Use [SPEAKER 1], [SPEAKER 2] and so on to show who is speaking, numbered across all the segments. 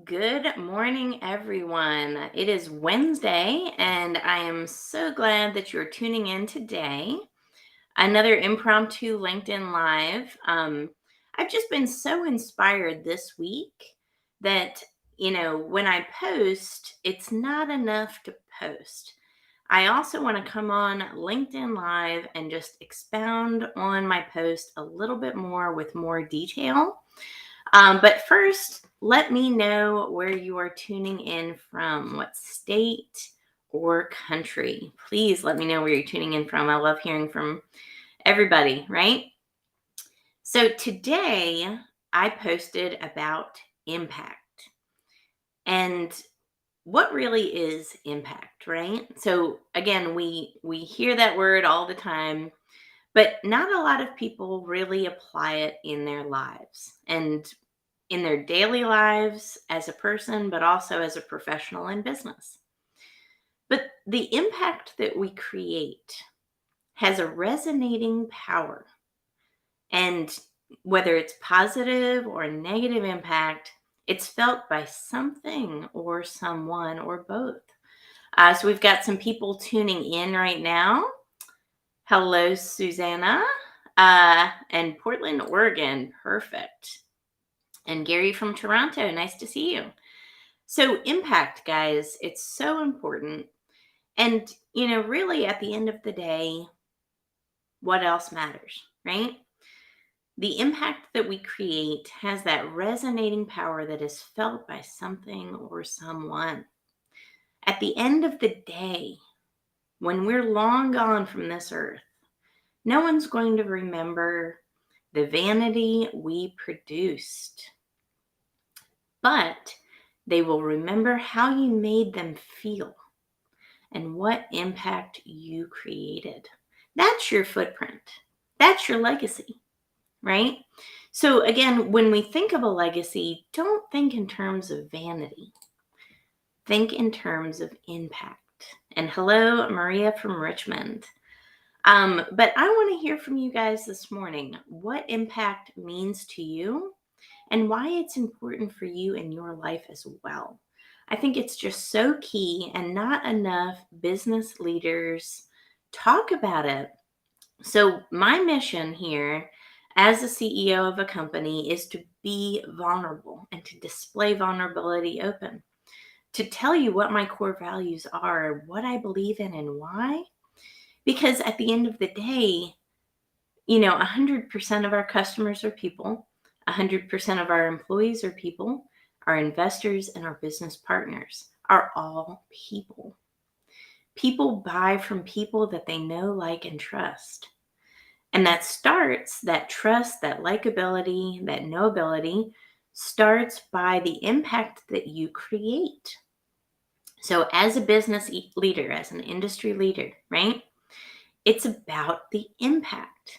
[SPEAKER 1] Good morning, everyone. It is Wednesday, and I am so glad that you're tuning in today. Another impromptu LinkedIn Live. I've just been so inspired this week that, when I post, it's not enough to post. I also want to come on LinkedIn Live and just expound on my post a little bit more with more detail. But first, let me know where you are tuning in from, what state or country. Please let me know where you're tuning in from. I love hearing from everybody, right? So today I posted about impact and what really is impact, right? So again, we hear that word all the time, but not a lot of people really apply it in their lives. And in their daily lives as a person, but also as a professional in business. But the impact that we create has a resonating power. And whether it's positive or negative impact, it's felt by something or someone or both. So we've got some people tuning in right now. Hello, Susanna. And Portland, Oregon. Perfect. And Gary from Toronto. Nice to see you. So, impact, guys, it's so important. And, really at the end of the day, what else matters, right? The impact that we create has that resonating power that is felt by something or someone. At the end of the day, when we're long gone from this earth, no one's going to remember the vanity we produced, but they will remember how you made them feel and what impact you created. That's your footprint. That's your legacy, right? So, again, when we think of a legacy, don't think in terms of vanity, think in terms of impact. And hello, Maria from Richmond. But I want to hear from you guys this morning what impact means to you and why it's important for you in your life as well. I think it's just so key, and not enough business leaders talk about it. So, my mission here as a CEO of a company is to be vulnerable and to display vulnerability open, to tell you what my core values are, what I believe in, and why. Because at the end of the day, 100% of our customers are people, 100% of our employees are people, our investors and our business partners are all people. People buy from people that they know, like, and trust. And that trust, that likability, that knowability starts by the impact that you create. So, as a business leader, as an industry leader, right? It's about the impact.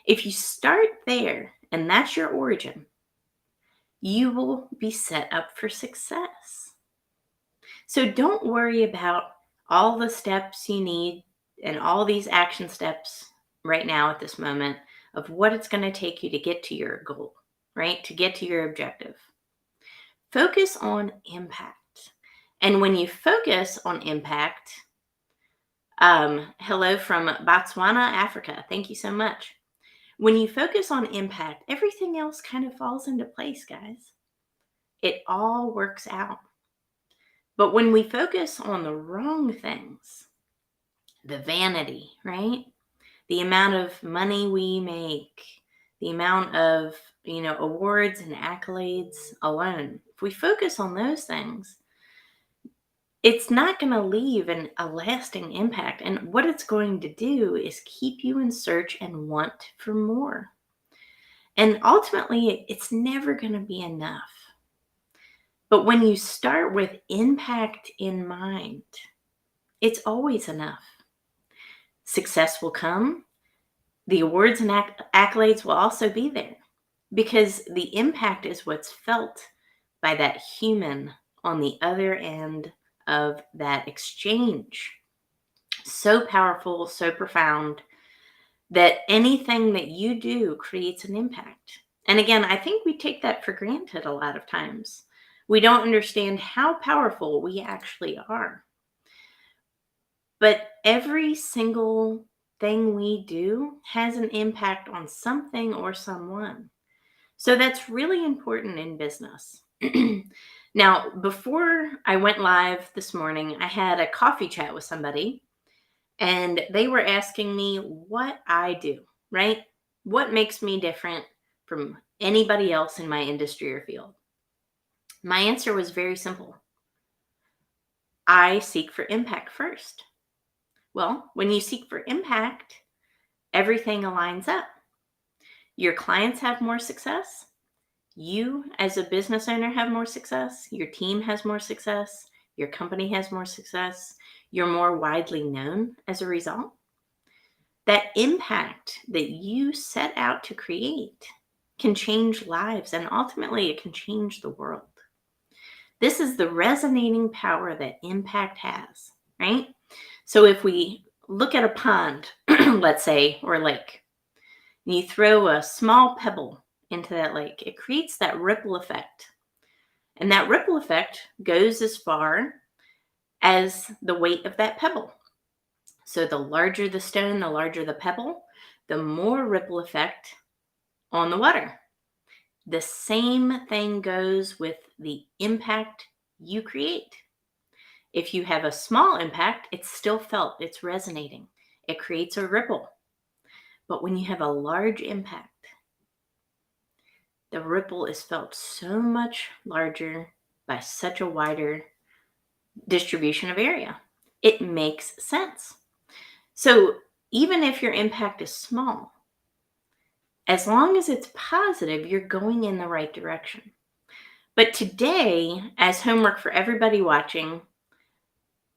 [SPEAKER 1] If you start there and that's your origin, you will be set up for success. So don't worry about all the steps you need and all these action steps right now at this moment of what it's going to take you to get to your goal, right? To get to your objective. Focus on impact. And when you focus on impact, hello from Botswana, Africa. Thank you so much. When you focus on impact, everything else kind of falls into place, guys. It all works out. But when we focus on the wrong things, the vanity, right? The amount of money we make, the amount of, awards and accolades alone, if we focus on those things, it's not going to leave a lasting impact. And what it's going to do is keep you in search and want for more. And ultimately, it's never going to be enough. But when you start with impact in mind, it's always enough. Success will come. The awards and accolades will also be there because the impact is what's felt by that human on the other end of that exchange. So powerful, so profound that anything that you do creates an impact. And again, I think we take that for granted a lot of times. We don't understand how powerful we actually are. But every single thing we do has an impact on something or someone. So that's really important in business. Now, before I went live this morning, I had a coffee chat with somebody and they were asking me what I do, right? What makes me different from anybody else in my industry or field? My answer was very simple. I seek for impact first. Well, when you seek for impact, everything aligns up. Your clients have more success. You, as a business owner, have more success. Your team has more success. Your company has more success. You're more widely known as a result. That impact that you set out to create can change lives and ultimately it can change the world. This is the resonating power that impact has, right? So if we look at a pond, let's say, or a lake, and you throw a small pebble into that lake, it creates that ripple effect. And that ripple effect goes as far as the weight of that pebble. So the larger the stone, the larger the pebble, the more ripple effect on the water. The same thing goes with the impact you create. If you have a small impact, it's still felt, it's resonating, it creates a ripple. But when you have a large impact, the ripple is felt so much larger by such a wider distribution of area. It makes sense. So even if your impact is small, as long as it's positive, you're going in the right direction. But today, as homework for everybody watching,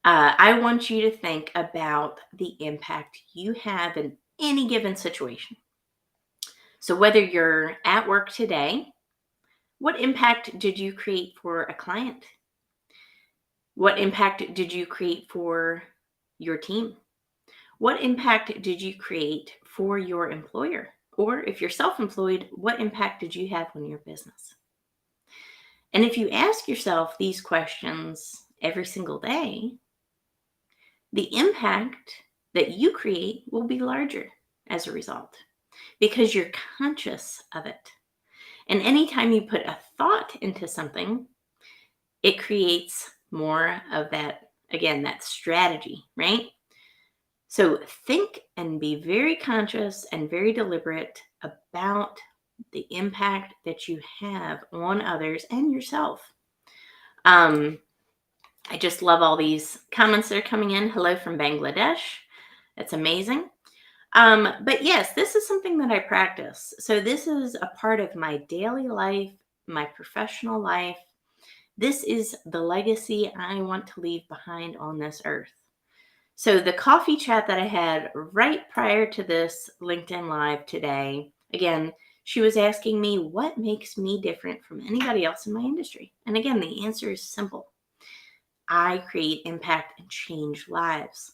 [SPEAKER 1] I want you to think about the impact you have in any given situation. So whether you're at work today, what impact did you create for a client? What impact did you create for your team? What impact did you create for your employer? Or if you're self-employed, what impact did you have on your business? And if you ask yourself these questions every single day, the impact that you create will be larger as a result because you're conscious of it. And anytime you put a thought into something, it creates more of that, again, that strategy, right? So think and be very conscious and very deliberate about the impact that you have on others and yourself. I just love all these comments that are coming in. Hello from Bangladesh. That's amazing. But yes, this is something that I practice. So this is a part of my daily life, my professional life. This is the legacy I want to leave behind on this earth. So the coffee chat that I had right prior to this LinkedIn Live today, again, she was asking me what makes me different from anybody else in my industry. And again, the answer is simple. I create impact and change lives.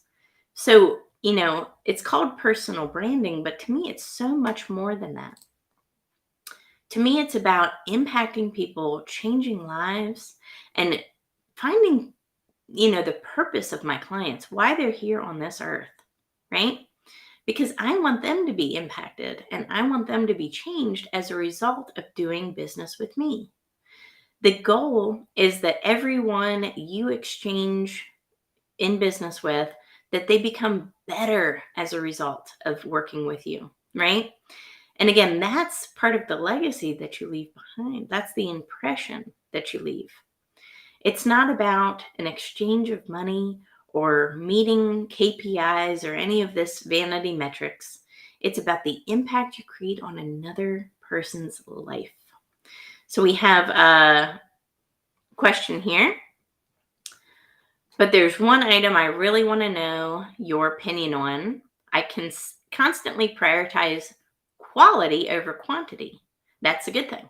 [SPEAKER 1] So, it's called personal branding, but to me, it's so much more than that. To me, it's about impacting people, changing lives, and finding, the purpose of my clients, why they're here on this earth, right? Because I want them to be impacted and I want them to be changed as a result of doing business with me. The goal is that everyone you exchange in business with, that they become better as a result of working with you, right? And again, that's part of the legacy that you leave behind. That's the impression that you leave. It's not about an exchange of money or meeting KPIs or any of this vanity metrics. It's about the impact you create on another person's life. So we have a question here. But there's one item I really want to know your opinion on. I can constantly prioritize quality over quantity. That's a good thing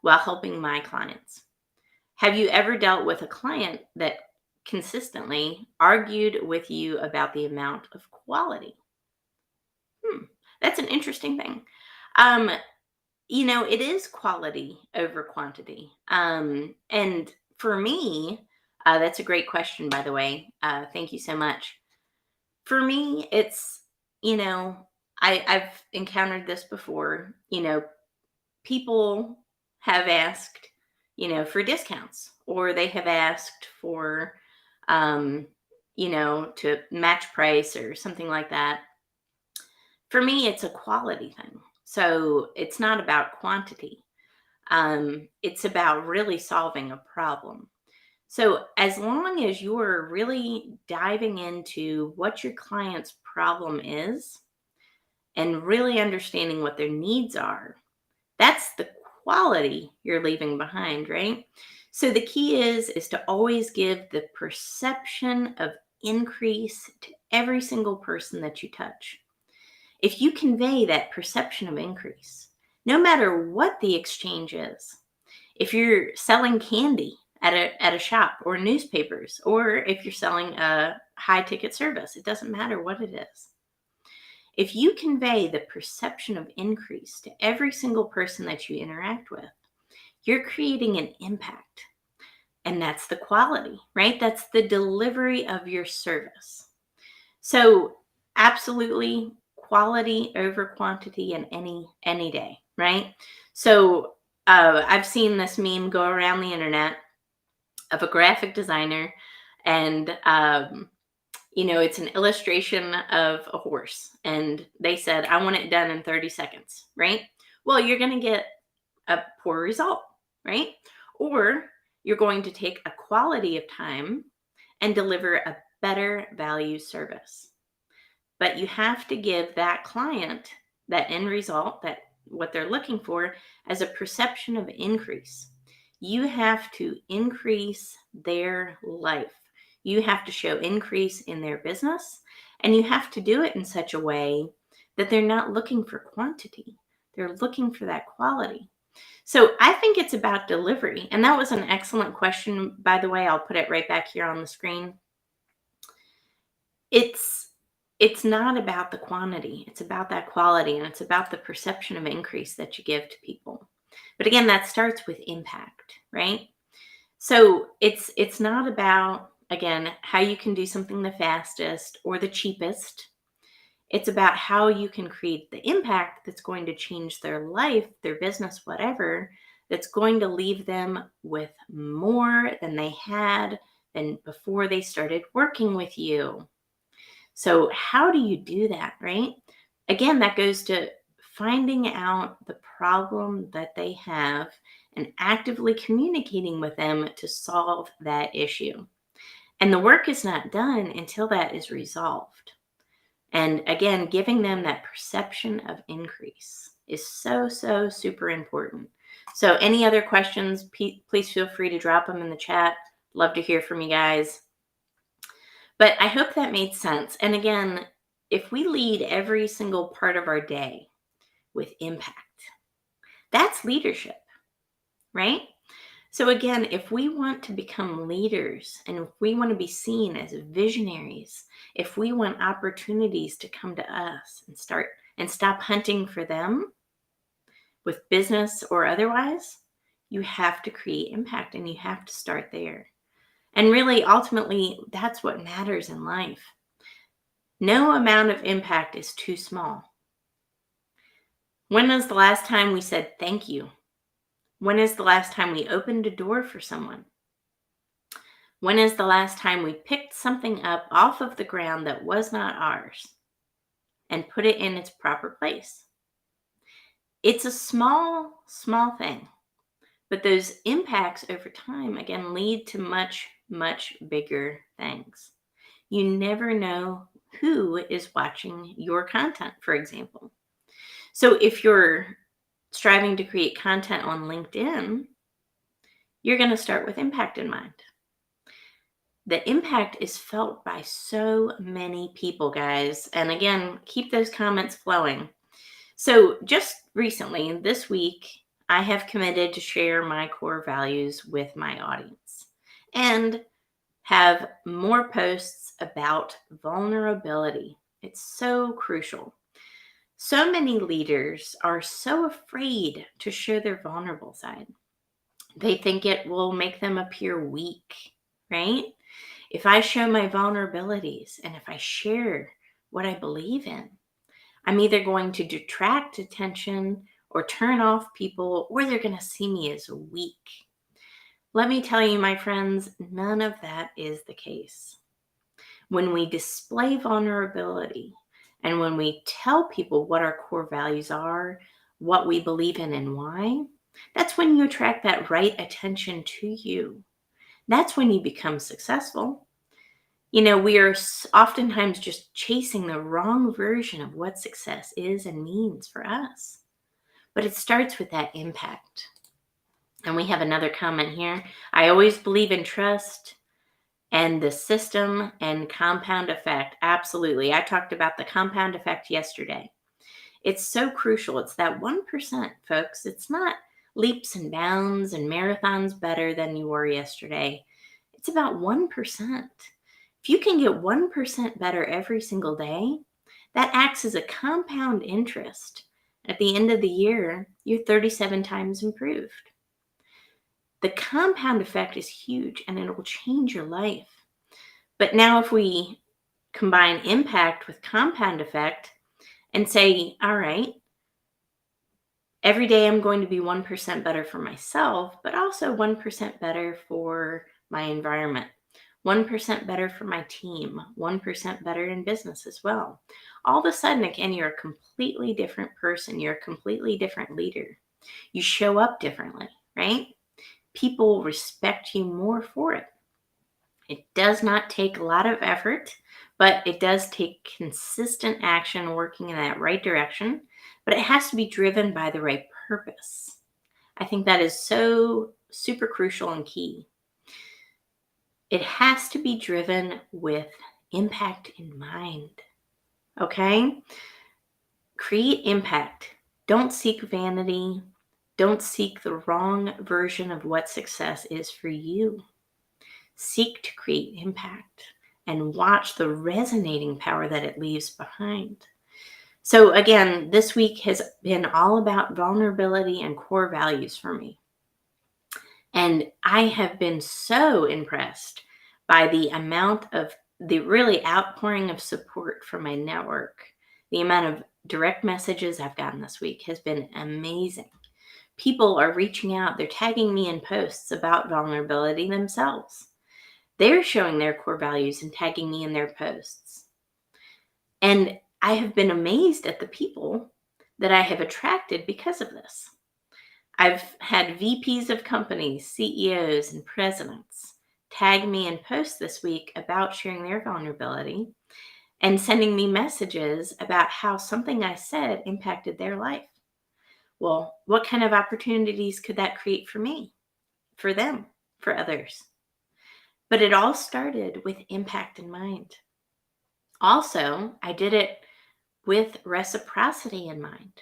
[SPEAKER 1] while helping my clients. Have you ever dealt with a client that consistently argued with you about the amount of quality? That's an interesting thing. Um, It is quality over quantity. And for me, that's a great question, by the way. Thank you so much. For me, it's, you know, I've encountered this before. People have asked, for discounts, or they have asked for, um, to match price or something like that. For me, it's a quality thing. So it's not about quantity. It's about really solving a problem. So as long as you're really diving into what your client's problem is and really understanding what their needs are, that's the quality you're leaving behind, right? So the key is to always give the perception of increase to every single person that you touch. If you convey that perception of increase, no matter what the exchange is, if you're selling candy at a shop, or newspapers, or if you're selling a high ticket service, it doesn't matter what it is. If you convey the perception of increase to every single person that you interact with, you're creating an impact. And that's the quality, right? That's the delivery of your service. So absolutely quality over quantity in any day, right? So I've seen this meme go around the internet of a graphic designer, and it's an illustration of a horse, and they said, I want it done in 30 seconds, right? Well, you're going to get a poor result, right? Or you're going to take a quality of time and deliver a better value service. But you have to give that client that end result, that what they're looking for, as a perception of increase. You have to increase their life. You have to show increase in their business, and you have to do it in such a way that they're not looking for quantity. They're looking for that quality. So I think it's about delivery. And that was an excellent question, by the way. I'll put it right back here on the screen. It's not about the quantity. It's about that quality, and it's about the perception of increase that you give to people. But again, that starts with impact, right? So it's not about, again, how you can do something the fastest or the cheapest. It's about how you can create the impact that's going to change their life, their business, whatever, that's going to leave them with more than they had than before they started working with you. So how do you do that, right? Again, that goes to finding out the problem that they have and actively communicating with them to solve that issue. And the work is not done until that is resolved. And again, giving them that perception of increase is so, so super important. So any other questions, please feel free to drop them in the chat. Love to hear from you guys. But I hope that made sense. And again, if we lead every single part of our day with impact, that's leadership, right? So again, if we want to become leaders, and if we want to be seen as visionaries, if we want opportunities to come to us and stop hunting for them with business or otherwise, you have to create impact, and you have to start there. And really, ultimately, that's what matters in life. No amount of impact is too small. When was the last time we said thank you? When is the last time we opened a door for someone? When is the last time we picked something up off of the ground that was not ours and put it in its proper place? It's a small, small thing, but those impacts over time, again, lead to much, much bigger things. You never know who is watching your content, for example. So if you're striving to create content on LinkedIn, you're going to start with impact in mind. The impact is felt by so many people, guys. And again, keep those comments flowing. So just recently, this week, I have committed to share my core values with my audience and have more posts about vulnerability. It's so crucial. So many leaders are so afraid to show their vulnerable side. They think it will make them appear weak, right? If I show my vulnerabilities and if I share what I believe in, I'm either going to detract attention or turn off people, or they're going to see me as weak. Let me tell you, my friends, none of that is the case. When we display vulnerability and when we tell people what our core values are, what we believe in, and why, that's when you attract that right attention to you. That's when you become successful. We are oftentimes just chasing the wrong version of what success is and means for us. But it starts with that impact. And we have another comment here. I always believe in trust and the system and compound effect. Absolutely. I talked about the compound effect yesterday. It's so crucial. It's that 1%, folks. It's not leaps and bounds and marathons better than you were yesterday. It's about 1%. If you can get 1% better every single day, that acts as a compound interest. At the end of the year, you're 37 times improved. The compound effect is huge and it will change your life. But now if we combine impact with compound effect and say, all right, every day I'm going to be 1% better for myself, but also 1% better for my environment, 1% better for my team, 1% better in business as well. All of a sudden, again, you're a completely different person. You're a completely different leader. You show up differently, right? People respect you more for it. It does not take a lot of effort, but it does take consistent action working in that right direction. But it has to be driven by the right purpose. I think that is so super crucial and key. It has to be driven with impact in mind. Okay? Create impact. Don't seek vanity. Don't seek the wrong version of what success is for you. Seek to create impact and watch the resonating power that it leaves behind. So again, this week has been all about vulnerability and core values for me. And I have been so impressed by the amount of the really outpouring of support from my network. The amount of direct messages I've gotten this week has been amazing. People are reaching out. They're tagging me in posts about vulnerability themselves. They're showing their core values and tagging me in their posts. And I have been amazed at the people that I have attracted because of this. I've had VPs of companies, CEOs, and presidents tag me in posts this week about sharing their vulnerability and sending me messages about how something I said impacted their life. Well, what kind of opportunities could that create for me, for them, for others? But it all started with impact in mind. Also, I did it with reciprocity in mind.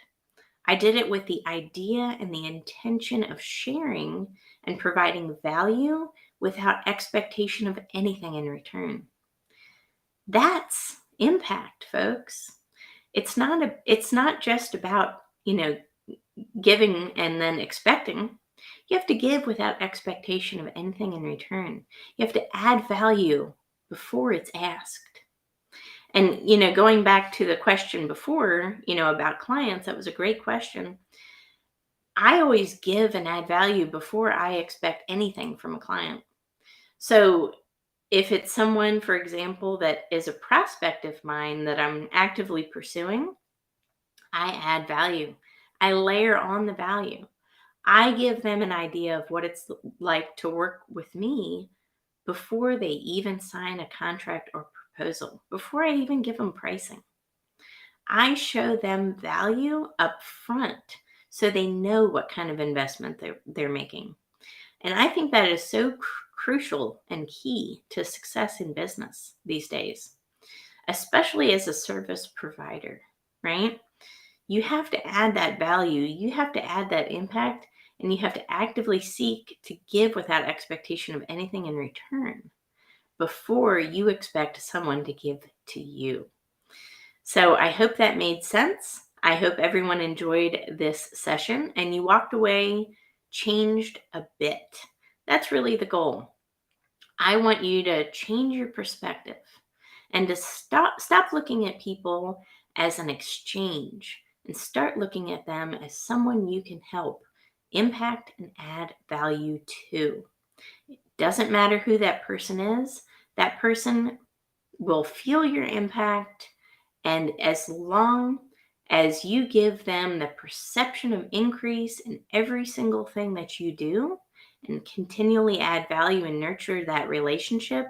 [SPEAKER 1] I did it with the idea and the intention of sharing and providing value without expectation of anything in return. That's impact, folks. It's not just about, giving and then expecting. You have to give without expectation of anything in return. You have to add value before it's asked. And, going back to the question before, about clients, that was a great question. I always give and add value before I expect anything from a client. So if it's someone, for example, that is a prospect of mine that I'm actively pursuing, I add value. I layer on the value. I give them an idea of what it's like to work with me before they even sign a contract or proposal, before I even give them pricing. I show them value up front so they know what kind of investment they're making. And I think that is so crucial and key to success in business these days, especially as a service provider, right? You have to add that value, you have to add that impact, and you have to actively seek to give without expectation of anything in return before you expect someone to give to you. So I hope that made sense. I hope everyone enjoyed this session and you walked away changed a bit. That's really the goal. I want you to change your perspective and to stop looking at people as an exchange and start looking at them as someone you can help, impact, and add value to. It doesn't matter who that person is, that person will feel your impact. And as long as you give them the perception of increase in every single thing that you do and continually add value and nurture that relationship,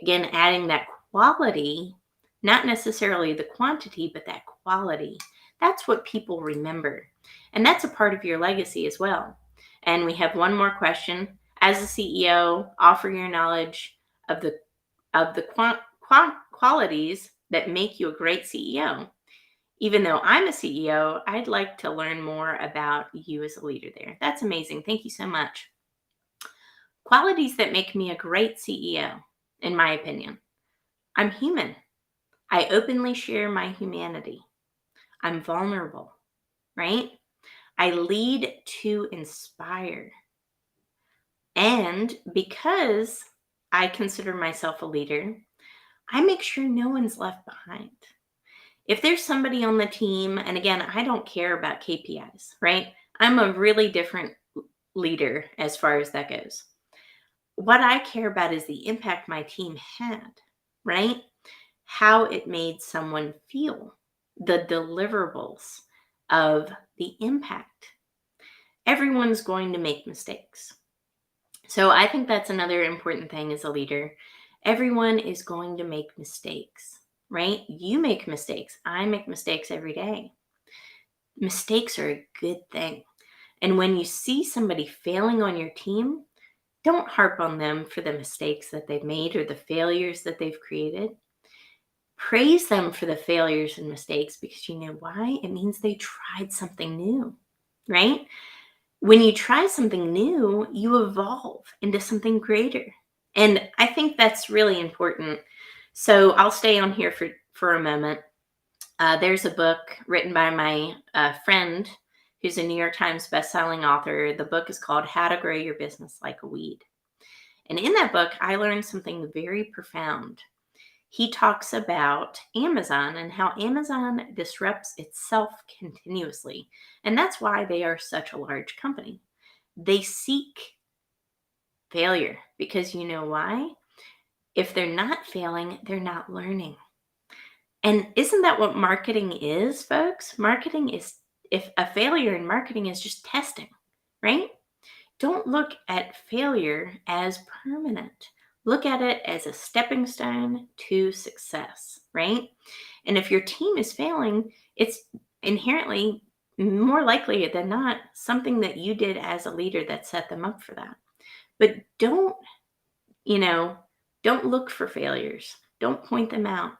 [SPEAKER 1] again, adding that quality, not necessarily the quantity, but that quality, that's what people remember. And that's a part of your legacy as well. And we have one more question. As a CEO, offer your knowledge of the qualities that make you a great CEO. Even though I'm a CEO, I'd like to learn more about you as a leader there. That's amazing. Thank you so much. Qualities that make me a great CEO, in my opinion. I'm human. I openly share my humanity. I'm vulnerable, right? I lead to inspire. And because I consider myself a leader, I make sure no one's left behind. If there's somebody on the team, and again, I don't care about KPIs, right? I'm a really different leader as far as that goes. What I care about is the impact my team had, right? How it made someone feel, the deliverables of the impact. Everyone's going to make mistakes. So I think that's another important thing as a leader. Everyone is going to make mistakes, right? You make mistakes. I make mistakes every day. Mistakes are a good thing. And when you see somebody failing on your team, don't harp on them for the mistakes that they've made or the failures that they've created. Praise them for the failures and mistakes because you know why? It means they tried something new, right? When you try something new, you evolve into something greater. And I think that's really important. So I'll stay on here for a moment. There's a book written by my friend who's a New York Times bestselling author. The book is called How to Grow Your Business Like a Weed. And in that book, I learned something very profound. He talks about Amazon and how Amazon disrupts itself continuously. And that's why they are such a large company. They seek failure because you know why? If they're not failing, they're not learning. And isn't that what marketing is, folks? Marketing is, if a failure in marketing is just testing, right? Don't look at failure as permanent. Look at it as a stepping stone to success, right? And if your team is failing, it's inherently more likely than not something that you did as a leader that set them up for that. But you know, don't look for failures. Don't point them out.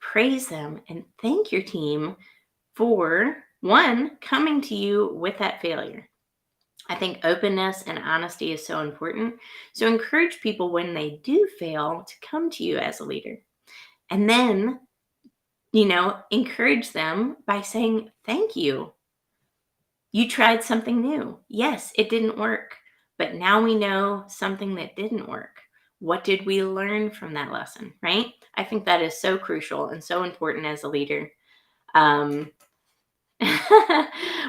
[SPEAKER 1] Praise them and thank your team for one, coming to you with that failure. I think openness and honesty is so important. So encourage people when they do fail to come to you as a leader. And then, encourage them by saying, thank you. You tried something new. Yes, it didn't work, but now we know something that didn't work. What did we learn from that lesson, right? I think that is so crucial and so important as a leader.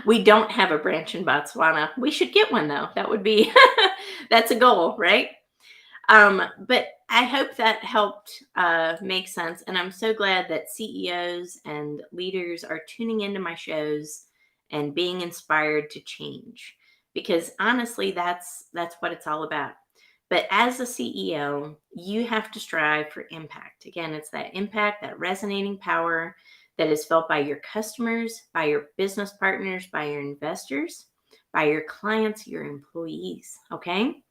[SPEAKER 1] We don't have a branch in Botswana. We should get one though. That would be, that's a goal, right? But I hope that helped make sense. And I'm so glad that CEOs and leaders are tuning into my shows and being inspired to change. Because honestly, that's what it's all about. But as a CEO, you have to strive for impact. Again, it's that impact, that resonating power that is felt by your customers, by your business partners, by your investors, by your clients, your employees. Okay?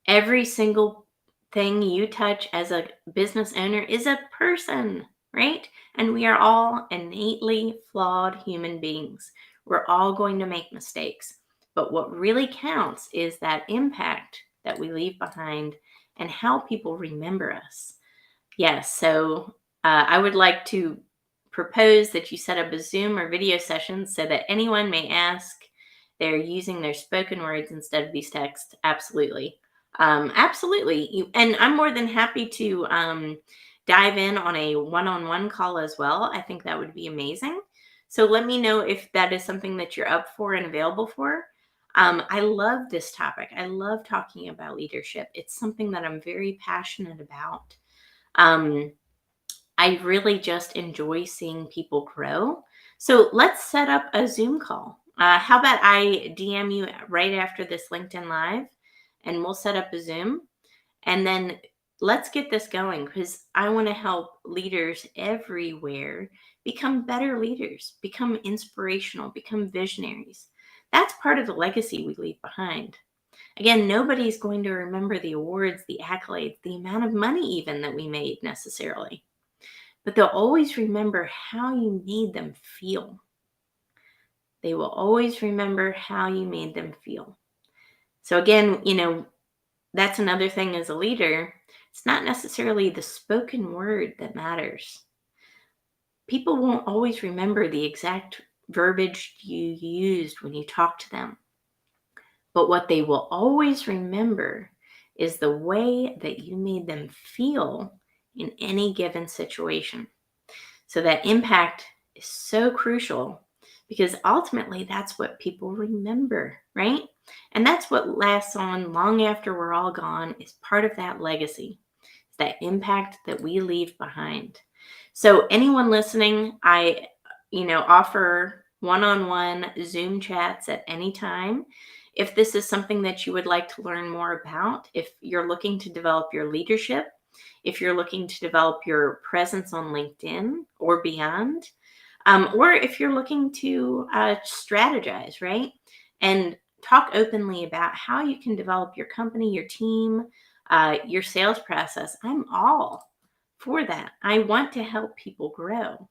[SPEAKER 1] Every single thing you touch as a business owner is a person, right? And we are all innately flawed human beings. We're all going to make mistakes. But what really counts is that impact that we leave behind and how people remember us. Yes, so I would like to propose that you set up a Zoom or video session so that anyone may ask. They're using their spoken words instead of these texts. Absolutely. Absolutely. And I'm more than happy to dive in on a one-on-one call as well. I think that would be amazing. So let me know if that is something that you're up for and available for. I love this topic. I love talking about leadership. It's something that I'm very passionate about. Um, I really just enjoy seeing people grow. So let's set up a Zoom call. How about I DM you right after this LinkedIn Live and we'll set up a Zoom, and then let's get this going because I want to help leaders everywhere become better leaders, become inspirational, become visionaries. That's part of the legacy we leave behind. Again, nobody's going to remember the awards, the accolades, the amount of money even that we made necessarily, but they'll always remember how you made them feel. They will always remember how you made them feel. So again, that's another thing as a leader. It's not necessarily the spoken word that matters. People won't always remember the exact verbiage you used when you talk to them. But what they will always remember is the way that you made them feel in any given situation. So that impact is so crucial because ultimately that's what people remember, right? And that's what lasts on long after we're all gone, is part of that legacy, that impact that we leave behind. So anyone listening, I offer one-on-one Zoom chats at any time. If this is something that you would like to learn more about, if you're looking to develop your leadership, if you're looking to develop your presence on LinkedIn or beyond, or if you're looking to strategize, right? And talk openly about how you can develop your company, your team, your sales process. I'm all for that. I want to help people grow.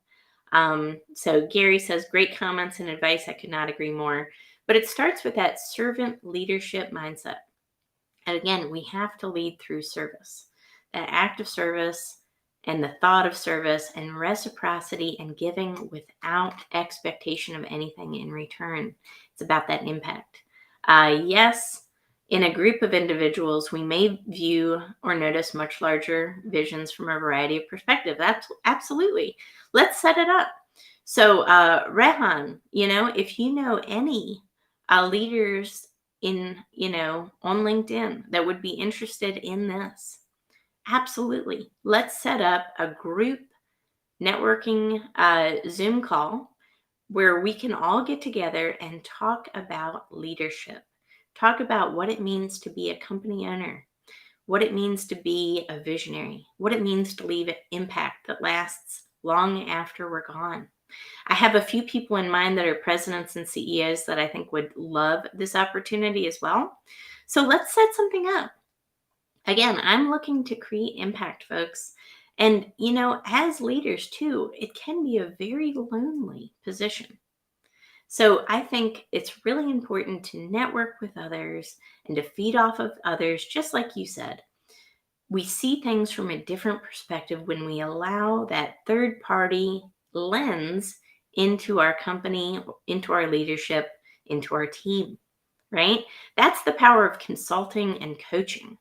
[SPEAKER 1] So Gary says, great comments and advice. I could not agree more. But it starts with that servant leadership mindset. And again, we have to lead through service, that act of service and the thought of service and reciprocity and giving without expectation of anything in return. It's about that impact. Yes, in a group of individuals, we may view or notice much larger visions from a variety of perspectives. That's absolutely. Let's set it up. So, Rehan, if you know any leaders on LinkedIn that would be interested in this, absolutely. Let's set up a group networking Zoom call where we can all get together and talk about leadership, talk about what it means to be a company owner, what it means to be a visionary, what it means to leave an impact that lasts long after we're gone. I have a few people in mind that are presidents and CEOs that I think would love this opportunity as well. So let's set something up. Again, I'm looking to create impact, folks. And, as leaders too, it can be a very lonely position. So I think it's really important to network with others and to feed off of others, just like you said. We see things from a different perspective when we allow that third party lens into our company, into our leadership, into our team, right? That's the power of consulting and coaching.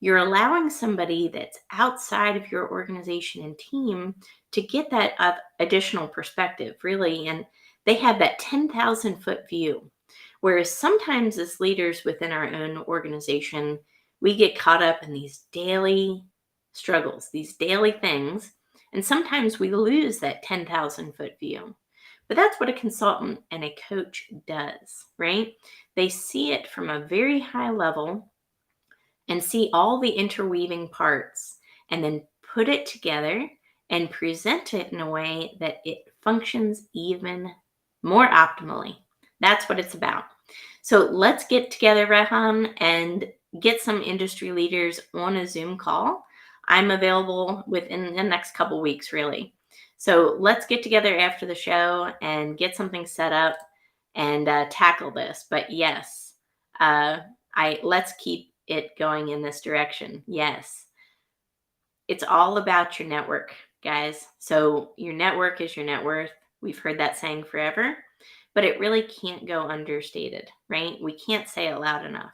[SPEAKER 1] You're allowing somebody that's outside of your organization and team to get that additional perspective, really. And they have that 10,000-foot view. Whereas sometimes as leaders within our own organization, we get caught up in these daily struggles, these daily things. And sometimes we lose that 10,000-foot view. But that's what a consultant and a coach does, right? They see it from a very high level and see all the interweaving parts and then put it together and present it in a way that it functions even more optimally. That's what it's about. So let's get together, Rehan, and get some industry leaders on a Zoom call. I'm available within the next couple weeks, really. So let's get together after the show and get something set up and tackle this. But yes, let's keep it going in this direction. Yes, it's all about your network. guys. So your network is your net worth. We've heard that saying forever, but it really can't go understated, right? We can't say it loud enough.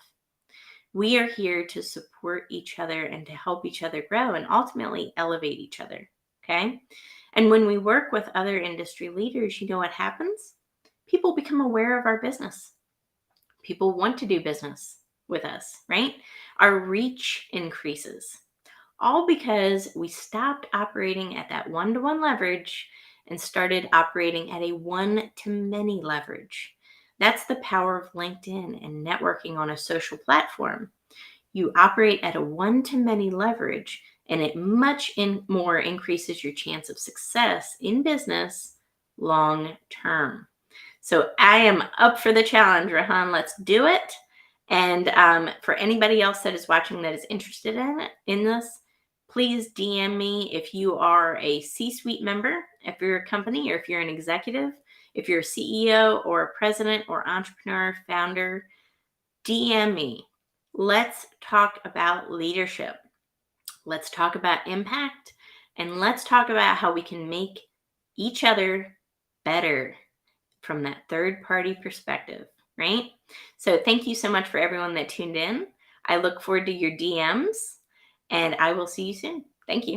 [SPEAKER 1] We are here to support each other and to help each other grow and ultimately elevate each other. Okay. And when we work with other industry leaders, you know what happens? People become aware of our business. People want to do business with us, right? Our reach increases, all because we stopped operating at that one-to-one leverage and started operating at a one-to-many leverage. That's the power of LinkedIn and networking on a social platform. You operate at a one-to-many leverage, and it more increases your chance of success in business long term. So I am up for the challenge, Rahan. Let's do it. And for anybody else that is watching that is interested in this, please DM me if you are a C-suite member, if you're a company, or if you're an executive, if you're a CEO or a president or entrepreneur, founder, DM me. Let's talk about leadership. Let's talk about impact. And let's talk about how we can make each other better from that third party perspective, right? So thank you so much for everyone that tuned in. I look forward to your DMs and I will see you soon. Thank you.